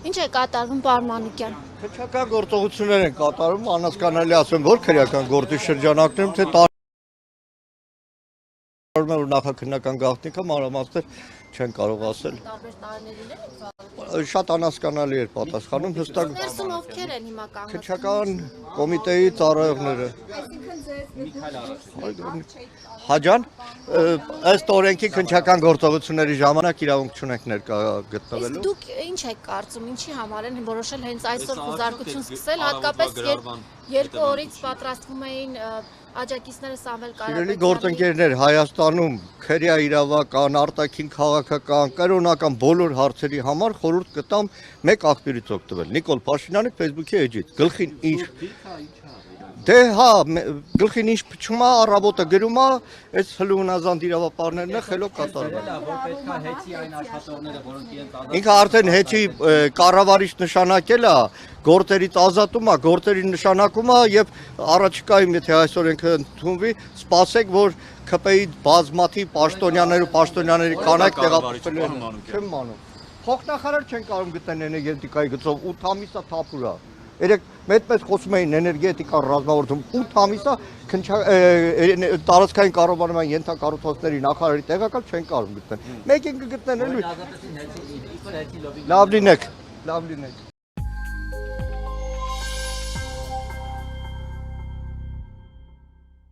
Ինչ է կատարվում, պարոն Մանուկյան։ Քրեական գործողություններ են կատարում, անհասկանալի ասեմ, որ քրեական գործի շրջանակներում թե տարբեր նախաքննական գաղտնիքը մանրամասներ չեն կարող ասել։ Տարբեր տարիներին Շատ անհասկանալի էր պատասխանում, հստակ ներսում ովքեր են հիմա կանգնած։ քրեական կոմիտեի ծառայողները։ Հաջան, ըստ օրենքի քննչական գործողությունների ժամանակ իրավունք չունենք ներկա գտնվելու։ Դուք ինչ եք կարծում, ինչի համար են որոշել հենց այսօր խոզարկություն սկսել, հատկապես երկու օրից պատրաստվում էին աջակիցները Սամվել Սիրելի Կարապետյանի։ գործընկերներ, Հայաստանում քրեա իրավական, արտաքին քաղաքական, կրոնական բոլոր հարցերի համար խորհուրդ կտամ մեկ աղբյուրից օգտվել։ Նիկոլ Փաշինյանի Facebook-ի էջից։ Գլխին ինչ Դե հա, գլխին ինչ փչում է, առավոտը գրում է, այս հլուհնազանդ իրավապահներն է խելոք կատարվում։ Ինքը արդեն հեչի կառավարիչ նշանակել է, գործերից ազատում է, գործերի նշանակում է եւ առաջիկայում եթե այսօր ինքը ընդունվի, սպասեք, որ ԿՊ-ի բազմաթիվ պաշտոնյաների կանայք տեղափոխվելու են։ Չեմ մանում։ Փոխնախարար չեն կարող գտնել էներգետիկայի գծով 8 ամիսա թափուր է։ Երեք մեծ խոսում էին էներգետիկան ռազմավորում 8 ամիսա տարածքային կառավարման ենթակառուցվածքների նախարարի տեղակալ չեն կարող գտնել։ Մեկին կգտնեն էլի։ Լավ լինեք։